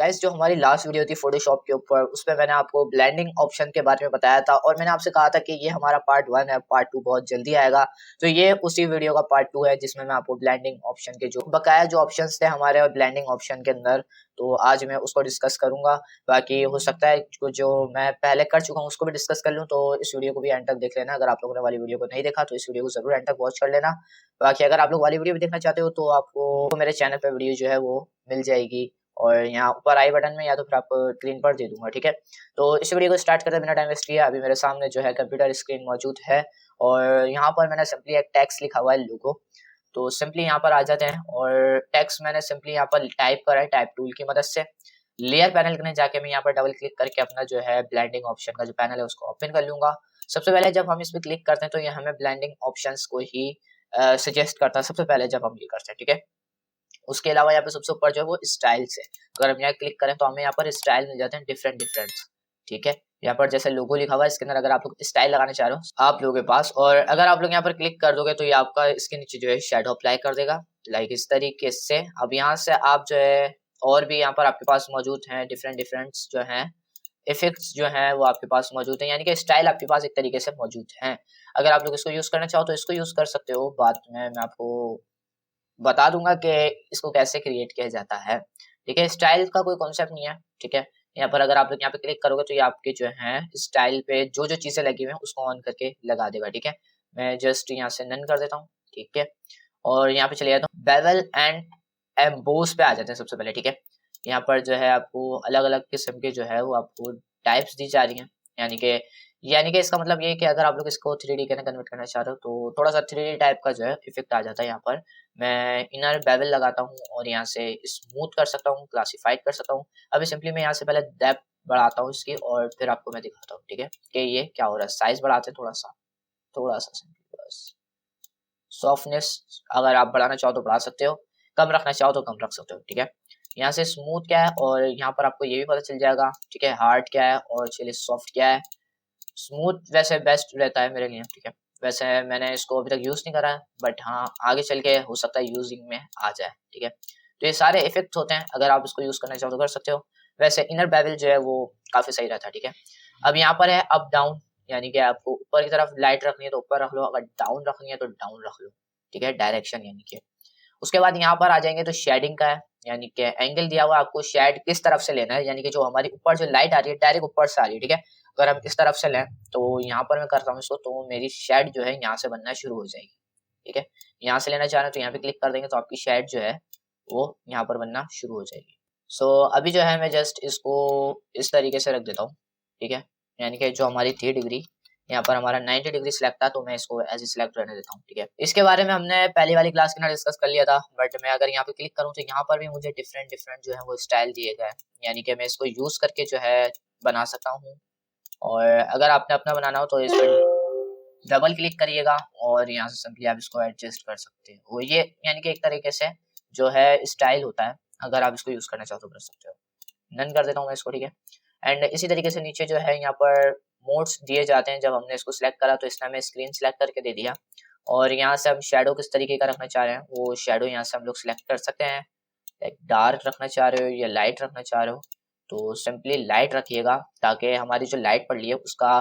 Guys जो हमारी last video थी फोटोशॉप के ऊपर, उसमें मैंने आपको ब्लेंडिंग ऑप्शन के बारे में बताया था और मैंने आपसे कहा था कि ये हमारा पार्ट 1 है, पार्ट 2 बहुत जल्दी आएगा। तो ये उसी वीडियो का पार्ट 2 है जिसमें मैं आपको ब्लेंडिंग ऑप्शन के जो बकाया जो ऑप्शंस थे हमारे और ब्लेंडिंग ऑप्शन के अंदर, तो आज मैं उसको डिस्कस करूंगा। बाकी हो सकता है जो मैं पहले कर चुका हूँ उसको भी डिस्कस कर लूँ, तो इस वीडियो को भी एंड तक देख लेना। अगर आप लोगों ने वाली वीडियो को नहीं देखा तो इस वीडियो को जरूर एंड तक वॉच कर लेना। बाकी अगर आप लोग वाली वीडियो भी देखना चाहते हो तो आपको मेरे चैनल पे वीडियो जो है वो मिल जाएगी और यहाँ ऊपर आई बटन में, या तो फिर आपको स्क्रीन पर दे दूंगा। ठीक है, तो इस वीडियो को स्टार्ट करते बिना टाइम वेस्ट किए अभी मेरे सामने जो है कंप्यूटर स्क्रीन मौजूद है और यहाँ पर मैंने सिंपली एक टेक्स्ट लिखा हुआ है लोगो। तो सिंपली यहाँ पर आ जाते हैं और टेक्स्ट मैंने सिंपली यहाँ पर टाइप करा है टाइप टूल की मदद से। लेयर पैनल में जाके मैं यहाँ पर डबल क्लिक करके अपना जो है ब्लेंडिंग ऑप्शन का जो पैनल है उसको ओपन कर लूंगा। सबसे पहले जब हम इस पर क्लिक करते हैं तो ये हमें ब्लेंडिंग ऑप्शंस को ही सजेस्ट करता है सबसे पहले जब हम ये करते हैं। ठीक है, उसके अलावा यहाँ पे सबसे ऊपर जो है वो स्टाइल्स है। अगर हम यहाँ क्लिक करें तो हमें यहाँ पर स्टाइल मिल जाते हैं डिफरेंट डिफरेंट। ठीक है, यहाँ पर जैसे लोगो लिखा हुआ है, इसके अंदर अगर आप लोग स्टाइल लगाने चाह रहे हो आप लोगों के पास, और अगर आप लोग यहाँ पर क्लिक कर दोगे तो ये आपका इसके नीचे जो है शेडो अप्लाई कर देगा लाइक इस तरीके से। अब यहाँ से आप जो है और भी यहाँ पर आपके पास मौजूद हैं डिफरेंट डिफरेंट जो है इफेक्ट्स जो है वो आपके पास मौजूद है, यानी कि स्टाइल आपके पास एक तरीके से मौजूद है। अगर आप लोग इसको यूज करना चाहो तो इसको यूज कर सकते हो, बाद में मैं आपको बता दूंगा कि इसको कैसे क्रिएट किया जाता है। ठीक है, स्टाइल का कोई कॉन्सेप्ट नहीं है। ठीक है, यहाँ पर अगर आप लोग यहाँ पे क्लिक करोगे तो ये आपके जो है स्टाइल पे जो जो चीजें लगी हुई हैं उसको ऑन करके लगा देगा। ठीक है, मैं जस्ट यहाँ से नन कर देता हूँ। ठीक है, और यहाँ पे चले जाता हूँ बेवल एंड एम्बोस पे आ जाते हैं सबसे पहले। ठीक है, यहाँ पर जो है आपको अलग अलग किस्म के जो है वो आपको टाइप्स दी जा रही हैं, यानी कि इसका मतलब ये है कि अगर आप लोग इसको 3D के अंदर कन्वर्ट करना चाह रहे हो तो थोड़ा सा 3D टाइप का जो है इफेक्ट आ जाता है। यहाँ पर मैं इनर बेवल लगाता हूँ और यहाँ से स्मूथ कर सकता हूँ, क्लासिफाइड कर सकता हूँ। अभी सिंपली मैं यहाँ से पहले डेप्थ बढ़ाता हूँ इसकी और फिर आपको मैं दिखाता हूँ। ठीक है, कि ये क्या हो रहा है। साइज बढ़ाते हैं थोड़ा सा सिंपली बस। सॉफ्टनेस अगर आप बढ़ाना चाहो तो बढ़ा सकते हो, कम रखना चाहो तो कम रख सकते हो। ठीक है, यहाँ से स्मूथ क्या है और यहाँ पर आपको ये भी पता चल जाएगा। ठीक है, हार्ड क्या है और चलिए सॉफ्ट क्या है। स्मूथ वैसे बेस्ट रहता है मेरे लिए। ठीक है, वैसे मैंने इसको अभी तक यूज नहीं करा है, बट हाँ आगे चल के हो सकता है यूजिंग में आ जाए। ठीक है, तो ये सारे इफेक्ट होते हैं, अगर आप इसको यूज करना चाहो तो कर सकते हो। वैसे इनर बेवल जो है वो काफी सही रहता है। ठीक है, अब यहाँ पर है अप डाउन, यानी कि आपको ऊपर की तरफ लाइट रखनी है तो ऊपर रख लो, अगर डाउन रखनी है तो डाउन रख लो। ठीक है, डायरेक्शन यानी कि। उसके बाद यहाँ पर आ जाएंगे तो शेडिंग का है, यानी कि एंगल दिया हुआ आपको शेड किस तरफ से लेना है, यानी कि जो हमारी ऊपर जो लाइट आ रही है डायरेक्ट ऊपर से आ रही है। ठीक है, अगर हम इस तरफ से लें तो यहाँ पर मैं करता हूँ इसको, तो मेरी शेड जो है यहाँ से बनना शुरू हो जाएगी। ठीक है, यहाँ से लेना चाह रहे हैं तो यहाँ पे क्लिक कर देंगे तो आपकी शेड जो है वो यहाँ पर बनना शुरू हो जाएगी। सो अभी जो है मैं जस्ट इसको इस तरीके से रख देता हूँ। ठीक है, यानी कि जो हमारी थी डिग्री यहाँ पर हमारा 90 डिग्री सिलेक्ट था तो मैं इसको ऐसे सिलेक्ट रहने देता हूँ। ठीक है, इसके बारे में हमने पहली वाली क्लास के अंदर डिस्कस कर लिया था, बट मैं अगर यहाँ पे क्लिक करूँ तो यहाँ पर भी मुझे डिफरेंट डिफरेंट जो है वो स्टाइल दिए गए हैं, यानी कि मैं इसको यूज करके जो है बना सकता हूँ। और अगर आपने अपना बनाना हो तो इस पर डबल क्लिक करिएगा और यहाँ से सिंपली आप इसको एडजस्ट कर सकते हो। ये यानी कि एक तरीके से जो है स्टाइल होता है, अगर आप इसको यूज करना चाहो तो कर सकते हो। नन कर देता हूँ मैं इसको। ठीक है, एंड इसी तरीके से नीचे जो है यहाँ पर मोड्स दिए जाते हैं। जब हमने इसको सिलेक्ट करा तो इसने हमें स्क्रीन सिलेक्ट करके दे दिया और यहाँ से हम शेडो किस तरीके का रखना चाह रहे हैं वो शेडो यहाँ से हम लोग सिलेक्ट कर सकते हैं। लाइक डार्क रखना चाह रहे हो या लाइट रखना चाह रहे हो तो सिंपली लाइट रखिएगा, ताकि हमारी जो लाइट पड़ रही है उसका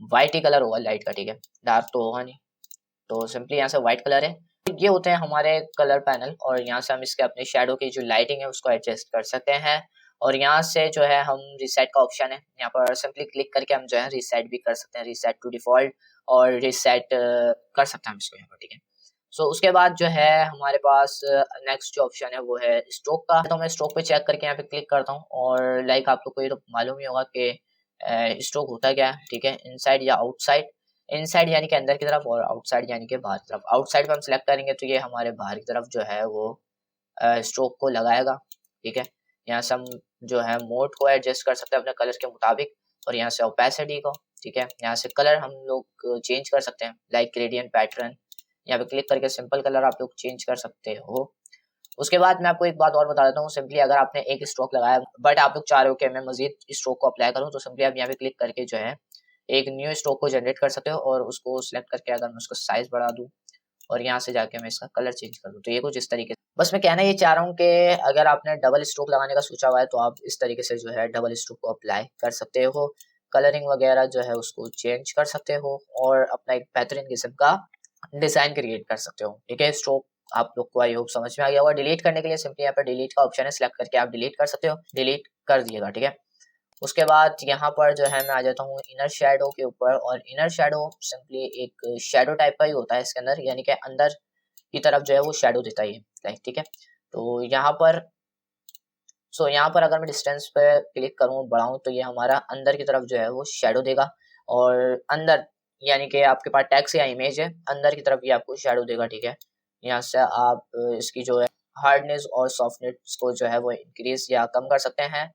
व्हाइट ही कलर होगा लाइट का। ठीक है, डार्क तो होगा नहीं, तो सिंपली यहाँ से व्हाइट कलर है। ये होते हैं हमारे कलर पैनल और यहाँ से हम इसके अपने शेडो की जो लाइटिंग है उसको एडजस्ट कर सकते हैं। और यहाँ से जो है हम रीसेट का ऑप्शन है, यहाँ पर सिंपली क्लिक करके हम जो है रीसेट भी कर सकते हैं, रीसेट टू डिफॉल्ट और रीसेट कर सकते हैं हम इसको यहाँ पर। ठीक है, सो उसके बाद जो है हमारे पास नेक्स्ट जो ऑप्शन है वो है स्ट्रोक का। तो मैं स्ट्रोक पे चेक करके यहाँ पे क्लिक करता हूँ और लाइक आप लोग को ये तो मालूम ही होगा कि स्ट्रोक होता क्या है। ठीक है, इनसाइड या आउटसाइड। इनसाइड यानी कि अंदर की तरफ और आउटसाइड यानी कि बाहर की तरफ। आउटसाइड पे हम सिलेक्ट करेंगे तो ये हमारे बाहर की तरफ जो है वो स्ट्रोक को लगाएगा। ठीक है, यहाँ से हम जो है मोड को एडजस्ट कर सकते हैं अपने कलर के मुताबिक और यहाँ से ओपेसिटी को। ठीक है, यहाँ से कलर हम लोग चेंज कर सकते हैं, लाइक ग्रेडियंट पैटर्न। यहाँ पे क्लिक करके सिंपल कलर आप लोग चेंज कर सकते हो। उसके बाद मैं आपको एक बात और बता देता हूँ, सिंपली अगर आपने एक स्ट्रोक लगाया बट आप लोग चाह रहे हो कि मैं मजीद स्ट्रोक को अप्लाई करूँ तो सिंपली आप यहाँ पे क्लिक करके जो है एक न्यू स्ट्रोक को जनरेट कर सकते हो और उसको सिलेक्ट करके अगर मैं उसको साइज बढ़ा दूँ और यहाँ से जाके मैं इसका कलर चेंज कर दूँ। तो ये कुछ इस तरीके से, बस मैं कहना ये चाह रहा हूँ कि अगर आपने डबल स्ट्रोक लगाने का सोचा हुआ है तो आप इस तरीके से जो है डबल स्ट्रोक को अप्लाई कर सकते हो, कलरिंग वगैरह जो है उसको चेंज कर सकते हो और अपना एक बेहतरीन किस्म का डिजाइन क्रिएट कर सकते हो। ठीक है, स्ट्रोक आप लोग को आई होप समझ में आ गया होगा। डिलीट करने के लिए सिंपली यहाँ पर डिलीट का ऑप्शन है, सिलेक्ट करके आप डिलीट कर सकते हो, डिलीट कर दिएगा। ठीक है, उसके बाद यहाँ पर जो है मैं आ जाता हूँ इनर शेडो के ऊपर, और इनर शेडो सिंपली एक शेडो टाइप का ही होता है इसके अंदर, यानी कि अंदर की तरफ जो है वो शेडो देता ही है लाइक। ठीक है, तो यहाँ पर यहाँ पर अगर मैं डिस्टेंस पे क्लिक करूँ बढ़ाऊँ तो ये हमारा अंदर की तरफ जो है वो शेडो देगा, और अंदर यानी कि आपके पास टेक्स्ट या इमेज है, अंदर की तरफ ये आपको शेडो देगा। ठीक है, यहाँ से आप इसकी जो है हार्डनेस और सॉफ्टनेस को जो है वो इंक्रीज या कम कर सकते हैं।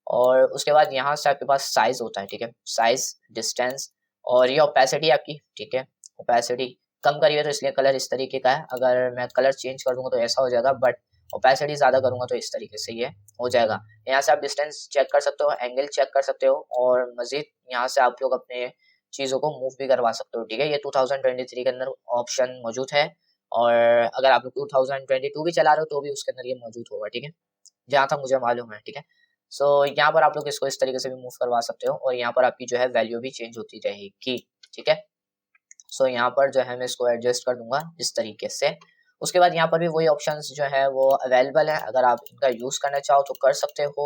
और उसके बाद यहाँ से आपके पास साइज होता है। ठीक है, साइज, डिस्टेंस और ये ओपेसिटी आपकी। ठीक है, ओपेसिटी कम करिए तो इसलिए कलर इस तरीके का है, अगर मैं कलर चेंज कर दूंगा तो ऐसा हो जाएगा, बट ओपेसिटी ज्यादा करूंगा तो इस तरीके से ये हो जाएगा। यहाँ से आप डिस्टेंस चेक कर सकते हो, एंगल चेक कर सकते हो, और मजीद यहाँ से आप लोग अपने चीजों को मूव भी करवा सकते हो। ठीक है, ये 2023 के अंदर ऑप्शन मौजूद है, और अगर आप लोग 2022 भी चला रहे हो तो भी उसके अंदर ये मौजूद होगा। ठीक है, जहाँ तक मुझे मालूम है। ठीक है, यहाँ पर आप लोग इसको इस तरीके से भी मूव करवा सकते हो, और यहाँ पर आपकी जो है वैल्यू भी चेंज होती रहेगी। ठीक है, यहाँ पर जो है मैं इसको एडजस्ट कर दूंगा इस तरीके से। उसके बाद यहाँ पर भी वही ऑप्शंस जो है वो अवेलेबल है, अगर आप इनका यूज करना चाहो तो कर सकते हो।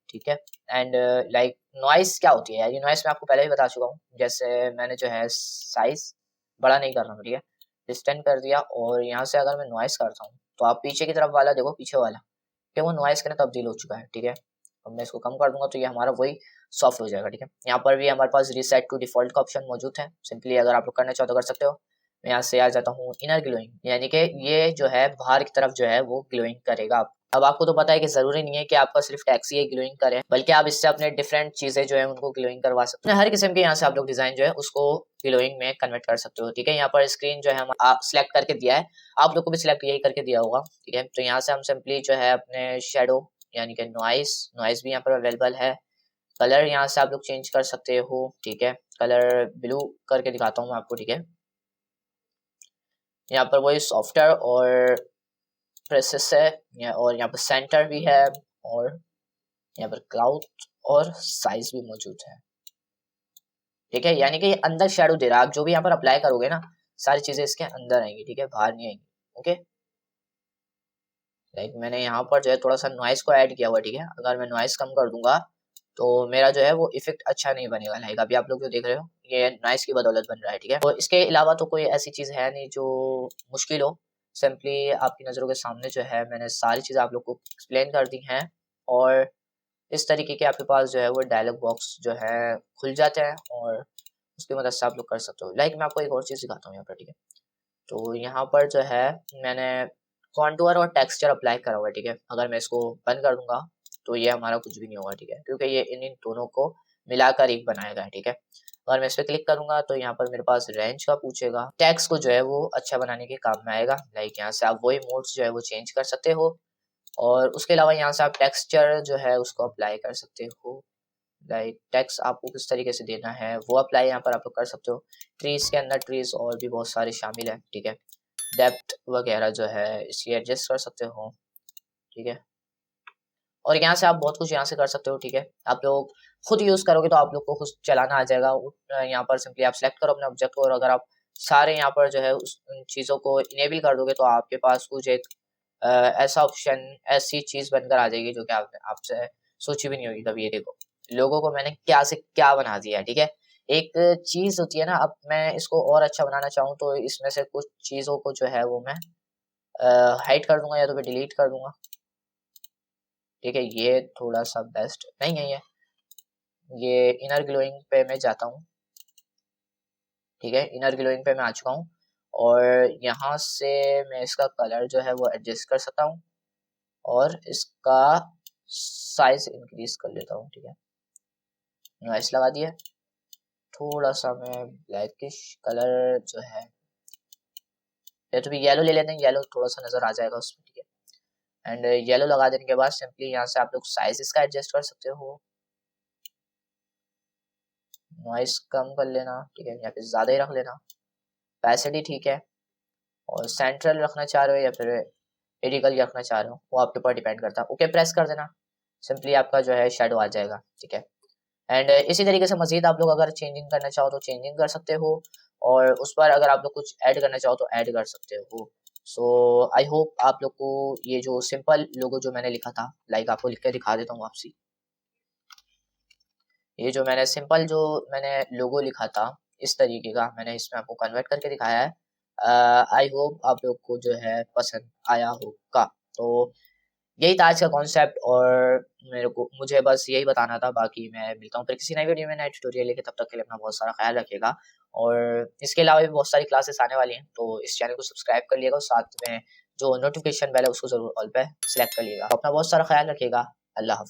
ठीक है, एंड लाइक नॉइस क्या होती है यार, ये नॉइस मैं आपको पहले भी बता चुका हूँ। जैसे मैंने जो है साइज बड़ा नहीं कर रहा हूँ, ठीक है, डिस्टेंस कर दिया, और यहाँ से अगर मैं नॉइस करता हूँ तो आप पीछे की तरफ वाला देखो, पीछे वाला कि वो नॉइस के अंदर तब्दील हो चुका है। ठीक है, अब मैं इसको कम कर दूंगा तो ये हमारा वही सॉफ्ट हो जाएगा। ठीक है, यहाँ पर भी हमारे पास रीसेट टू डिफॉल्ट का ऑप्शन मौजूद है, सिंपली अगर आप लोग करना चाहो तो कर सकते हो। मैं यहाँ से आ जाता हूँ इनर ग्लोइंग, यानी कि ये जो है बाहर की तरफ जो है वो ग्लोइंग करेगा। अब आपको तो पता है कि जरूरी नहीं है कि आपका सिर्फ टैक्सी ही ग्लोइंग करे, बल्कि आप इससे अपने डिफरेंट चीजें जो है उनको ग्लोइंग करवा सकते हैं। हर किस्म के यहाँ से आप लोग डिजाइन जो है उसको ग्लोइंग में कन्वर्ट कर सकते हो। ठीक है, यहाँ पर स्क्रीन जो है हम सिलेक्ट करके दिया है, आप लोग को भी सिलेक्ट यही करके दिया होगा। ठीक है, तो यहाँ से हम सिंपली जो है अपने शेडो यानी कि नॉइस, नॉइस भी यहाँ पर अवेलेबल है। कलर यहाँ से आप लोग चेंज कर सकते हो। ठीक है, कलर ब्लू करके दिखाता हूँ मैं आपको। ठीक है, यहाँ पर वही सॉफ्टवेयर और प्रेसेस है, और यहाँ पर सेंटर भी है, और यहाँ पर क्लाउड और साइज भी मौजूद है। ठीक है, यानी कि ये अंदर शेडो दे रहा है, आप जो भी यहाँ पर अप्लाई करोगे ना सारी चीजें इसके अंदर आएंगी। ठीक है, बाहर नहीं आएंगी। ओके, लाइक मैंने यहाँ पर जो है थोड़ा सा नॉइस को ऐड किया हुआ। ठीक है, अगर मैं नॉइस कम कर दूंगा तो मेरा जो है वो इफेक्ट अच्छा नहीं बनेगा। लाइक अभी आप लोग जो देख रहे हो ये नॉइस की बदौलत बन रहा है। ठीक है, और इसके अलावा तो कोई ऐसी चीज है नहीं जो मुश्किल हो, सिंपली आपकी नजरों के सामने जो है मैंने सारी चीजें आप लोग को एक्सप्लेन कर दी हैं, और इस तरीके के आपके पास जो है वो डायलॉग बॉक्स जो है खुल जाते हैं, और उसकी मदद से आप लोग कर सकते हो। लाइक मैं आपको एक और चीज दिखाता हूँ यहाँ पर। ठीक है, तो यहाँ पर जो है मैंने कॉन्टूर और टेक्सचर अप्लाई करा हुआ है। ठीक है, अगर मैं इसको बंद कर दूंगा तो ये हमारा कुछ भी नहीं होगा। ठीक है, क्योंकि ये इन दोनों को मिलाकर एक बनाएगा। ठीक है, अगर मैं इस पर क्लिक करूंगा तो यहाँ पर मेरे पास रेंज का पूछेगा, टेक्स्ट को जो है वो अच्छा बनाने के काम में आएगा। लाइक यहाँ से आप वही मोड्स जो है वो चेंज कर सकते हो, और उसके अलावा यहाँ से आप टेक्सचर जो है उसको अप्लाई कर सकते हो। लाइक टेक्स्ट आपको किस तरीके से देना है वो अप्लाई यहाँ पर आप लोग कर सकते हो। ट्रीज के अंदर ट्रीज और भी बहुत सारे शामिल है। ठीक है, डेप्थ वगैरह जो है इसी एडजस्ट कर सकते हो। ठीक है, और यहाँ से आप बहुत कुछ यहाँ से कर सकते हो। ठीक है, आप लोग खुद यूज करोगे तो आप लोग को खुद चलाना आ जाएगा। यहाँ पर सिंपली आप सेलेक्ट करो अपने ऑब्जेक्ट को, और अगर आप सारे यहाँ पर जो है उस उन चीजों को इनेबल कर दोगे तो आपके पास कुछ एक ऐसा ऑप्शन, ऐसी चीज बनकर आ जाएगी जो कि आपसे सोची भी नहीं होगी कभी। ये देखो, लोगों को मैंने क्या से क्या बना दिया है। ठीक है, एक चीज होती है ना, अब मैं इसको और अच्छा बनाना चाहूँ तो इसमें से कुछ चीजों को जो है वो मैं हाइड कर दूंगा या तो फिर डिलीट कर दूंगा। ठीक है, ये थोड़ा सा बेस्ट नहीं है ये इनर ग्लोइंग पे मैं जाता हूँ। ठीक है, इनर ग्लोइंग पे मैं आ चुका हूँ, और यहाँ से मैं इसका कलर जो है वो एडजस्ट कर सकता हूँ, और इसका साइज इंक्रीज कर लेता हूँ। ठीक है, नॉइस लगा दिया, थोड़ा सा मैं ब्लैकिश कलर जो है या तो भी येलो ले लेते हैं, येलो थोड़ा सा नजर आ जाएगा उसमें। ठीक है, एंड येलो लगा देने के बाद सिंपली यहाँ से आप लोग साइज इसका एडजस्ट कर सकते हो, नॉइस कम कर लेना। ठीक है, या फिर ज्यादा ही रख लेना, पैसेडी ठीक है, और सेंट्रल रखना चाह रहे हो या फिर एडिकल रखना चाह रहे हो वो आपके ऊपर डिपेंड करता है। ओके प्रेस कर देना, सिंपली आपका जो है शेडो आ जाएगा, ठीक है। एंड इसी तरीके से मजीद आप लोग अगर चेंजिंग करना चाहो तो चेंजिंग कर सकते हो, और उस पर अगर आप लोग कुछ ऐड करना चाहो तो ऐड कर सकते हो। सो आई होप आप लोग को ये जो सिंपल लोगो जो मैंने लिखा था, लाइक आपको लिख के दिखा देता हूँ आपसी, ये जो मैंने सिंपल जो मैंने लोगो लिखा था इस तरीके का मैंने इसमें आपको कन्वर्ट करके दिखाया है। आई होप आप लोग को जो है पसंद आया होगा। तो यही था आज का कॉन्सेप्ट, और मुझे बस यही बताना था। बाकी मैं मिलता हूँ फिर किसी नई वीडियो में, नए ट्यूटोरियल लेके, तब तक के लिए अपना बहुत सारा ख्याल रखिएगा। और इसके अलावा भी बहुत सारी क्लासेस आने वाली हैं, तो इस चैनल को सब्सक्राइब कर लिएगा और साथ में जो नोटिफिकेशन बेल है उसको जरूर ऑल पे सिलेक्ट कर लिएगा। अपना बहुत सारा ख्याल रखिएगा। अल्लाह हाफ़िज़।